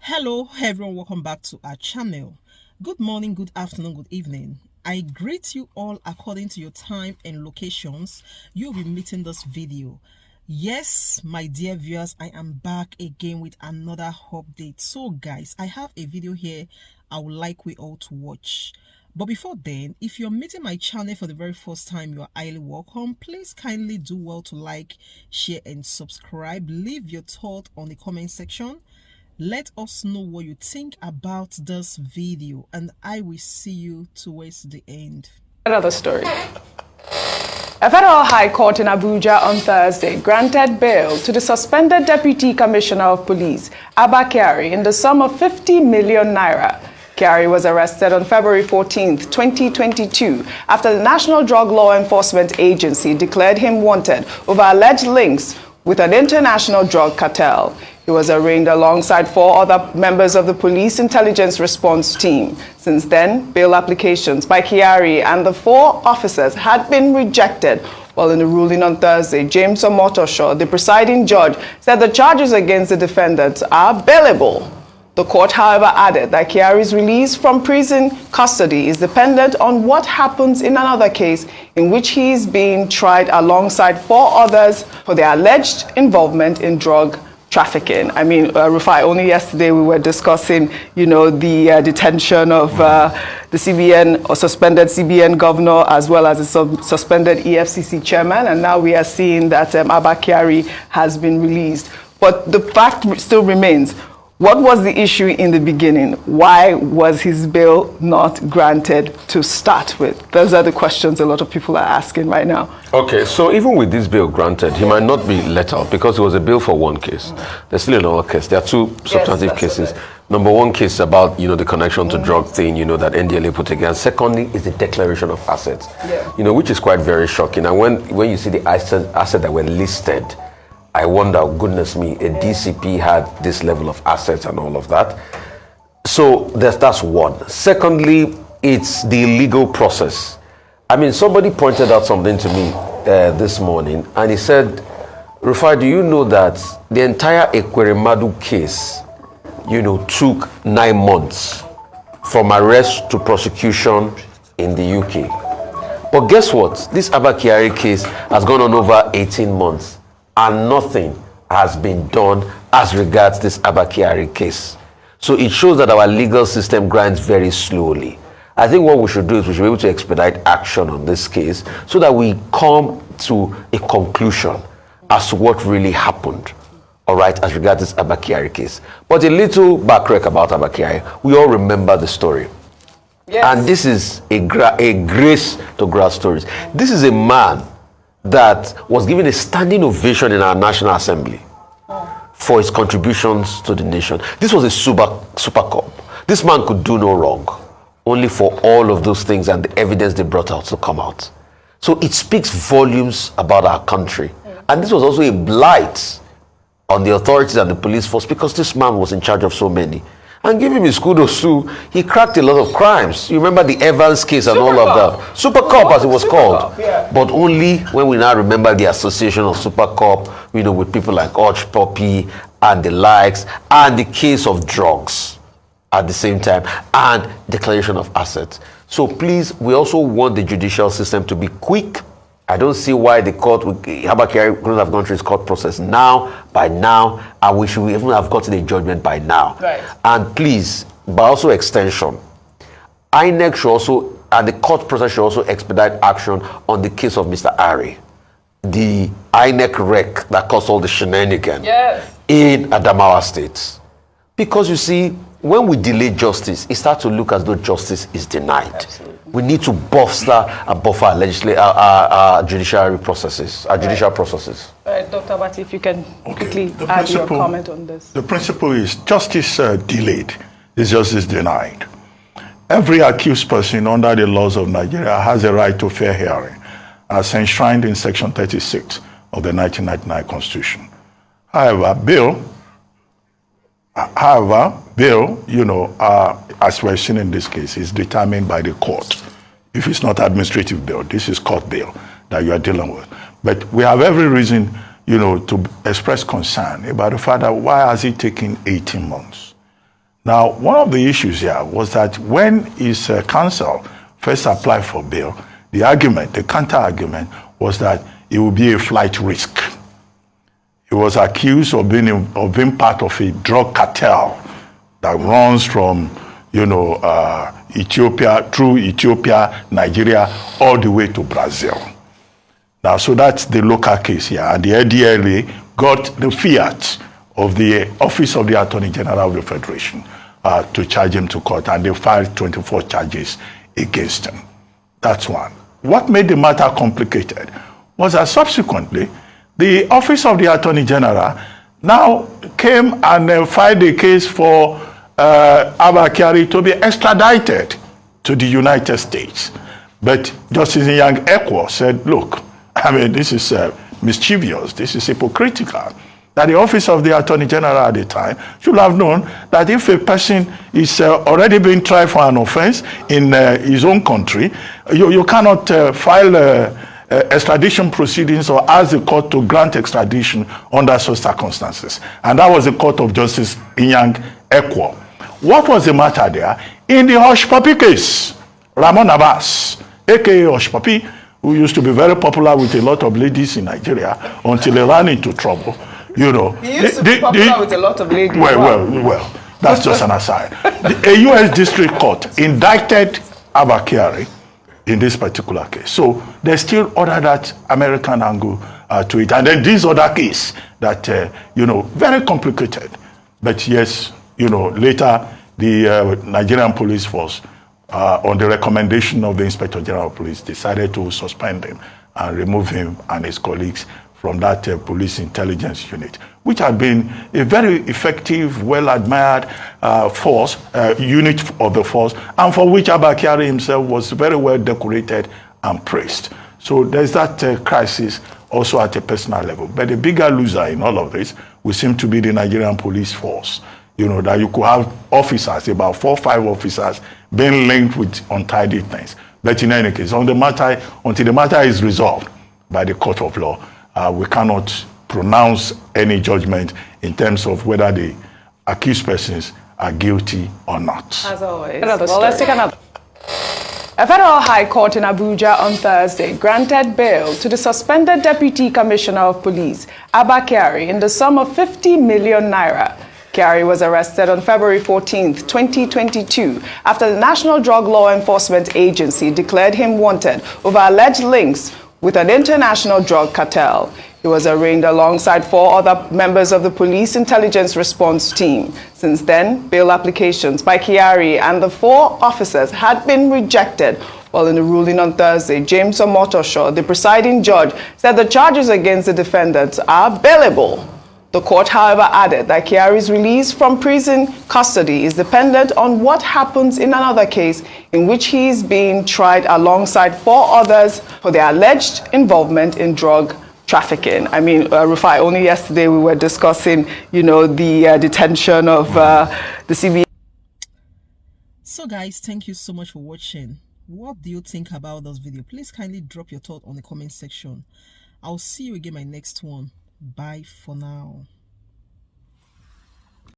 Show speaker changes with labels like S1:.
S1: Hello everyone, welcome back to our channel. Good morning, good afternoon, good evening. I greet you all according to your time and locations you'll be meeting this video. Yes, my dear viewers, I am back again with another update. So guys, I have a video here I would like we all to watch. But before then, if you're meeting my channel for the very first time, you're highly welcome. Please kindly do well to like, share and subscribe. Leave your thought on the comment section. Let us know what you think about this video, and I will see you towards the end.
S2: Another story. A federal high court in Abuja on Thursday granted bail to the suspended Deputy Commissioner of Police, Abba Kyari, in the sum of 50 million naira. Kyari was arrested on February 14, 2022, after the National Drug Law Enforcement Agency declared him wanted over alleged links with an international drug cartel. He was arraigned alongside 4 other members of the police intelligence response team. Since then, bail applications by Kyari and the 4 officers had been rejected. While in the ruling on Thursday, James Omotosho, the presiding judge, said the charges against the defendants are bailable. The court, however, added that Kyari's release from prison custody is dependent on what happens in another case in which he is being tried alongside 4 others for their alleged involvement in drug trafficking. I mean, Rufai, only yesterday we were discussing, the detention of the CBN or suspended CBN governor as well as the suspended EFCC chairman, and now we are seeing that Abba Kyari has been released. But the fact still remains. What was the issue in the beginning? Why was his bail not granted to start with? Those are the questions a lot of people are asking right now.
S3: Okay, so even with this bail granted, he might not be let out because it was a bail for 1 case. There's still another case. There are 2 substantive cases. Number 1 case about, the connection to drug thing, that NDLA put against. Secondly is the declaration of assets, which is quite very shocking. And when you see the assets that were listed, I wonder, goodness me, a DCP had this level of assets and all of that. So that's one. Secondly, it's the legal process. I mean, somebody pointed out something to me this morning, and he said, Rufai, do you know that the entire Ekweremadu case, took 9 months from arrest to prosecution in the UK? But guess what? This Abba Kyari case has gone on over 18 months. And nothing has been done as regards this Abba Kyari case. So it shows that our legal system grinds very slowly. I think what we should do is we should be able to expedite action on this case so that we come to a conclusion as to what really happened, all right, as regards this Abba Kyari case. But a little backrec about Abba Kyari. We all remember the story. Yes. And this is a grace to grass stories. This is a man that was given a standing ovation in our National Assembly for his contributions to the nation. This was a super cop. This man could do no wrong, only for all of those things and the evidence they brought out to come out. So it speaks volumes about our country. And this was also a blight on the authorities and the police force because this man was in charge of so many. And give him his kudos too. He cracked a lot of crimes. You remember the Evans case and all of that. Super Cop, as it was called. But only when we now remember the association of Super Cop, with people like Arch Poppy and the likes, and the case of drugs at the same time, and declaration of assets. So please, we also want the judicial system to be quick. I don't see why the court, Abba Kyari couldn't have gone through his court process by now, and we should even have gotten a judgment by now. Right. And please, by also extension, INEC should also, and the court process should also expedite action on the case of Mr. Ari, the INEC wreck that caused all the shenanigans in Adamawa State. Because you see, when we delay justice, it starts to look as though justice is denied. Absolutely. We need to bolster and buffer our judicial processes. All right, Dr. Bati, if you can quickly add your comment on this.
S4: The principle is justice delayed is justice denied. Every accused person under the laws of Nigeria has a right to fair hearing, as enshrined in Section 36 of the 1999 Constitution. However, bail, as we're seeing in this case, is determined by the court. If it's not administrative bail, this is court bail that you are dealing with. But we have every reason, to express concern about the fact that why has it taken 18 months? Now, one of the issues here was that when his counsel first applied for bail, the argument, the counter-argument, was that it would be a flight risk. He was accused of being part of a drug cartel that runs from, Ethiopia, through Ethiopia, Nigeria, all the way to Brazil. Now, so that's the local case here. And the ADLA got the fiat of the Office of the Attorney General of the Federation to charge him to court, and they filed 24 charges against him. That's one. What made the matter complicated was that subsequently, the Office of the Attorney General now came and filed a case for Abba Kyari to be extradited to the United States. But Justice Nyang Ekwo said, look, this is mischievous, this is hypocritical. That the Office of the Attorney General at the time should have known that if a person is already being tried for an offense in his own country, you cannot file extradition proceedings or ask the court to grant extradition under such circumstances. And that was the Court of Justice Nyang Ekwo. What was the matter there? In the Hush Puppy case, Ramon Abbas, aka Hush Puppy, who used to be very popular with a lot of ladies in Nigeria until he ran into trouble. He used to be popular with a lot of ladies. Well, that's just an aside. A U.S. District Court indicted Abba Kyari in this particular case. So they still order that American angle to it. And then this other case that, very complicated. But yes, later the Nigerian police force, on the recommendation of the Inspector General of Police, decided to suspend him and remove him and his colleagues from that police intelligence unit, which had been a very effective, well-admired unit of the force, and for which Abba Kyari himself was very well decorated and praised. So there's that crisis also at a personal level. But the bigger loser in all of this will seem to be the Nigerian police force. That you could have officers, about 4 or 5 officers, being linked with untidy things. But in any case, until the matter is resolved by the court of law, we cannot pronounce any judgment in terms of whether the accused persons are guilty or not.
S2: As always. Well, let's take another. A federal high court in Abuja on Thursday granted bail to the suspended Deputy Commissioner of Police, Abba Kyari, in the sum of 50 million naira. Kyari was arrested on February 14, 2022, after the National Drug Law Enforcement Agency declared him wanted over alleged links with an international drug cartel. He was arraigned alongside 4 other members of the police intelligence response team. Since then, bail applications by Kyari and the 4 officers had been rejected. While in the ruling on Thursday, James Omotosho, the presiding judge, said the charges against the defendants are bailable. The court, however, added that Kyari's release from prison custody is dependent on what happens in another case in which he is being tried alongside 4 others for their alleged involvement in drug trafficking. Rufai, only yesterday we were discussing, the detention of the CBA.
S1: So guys, thank you so much for watching. What do you think about this video? Please kindly drop your thought on the comment section. I'll see you again in my next one. Bye for now.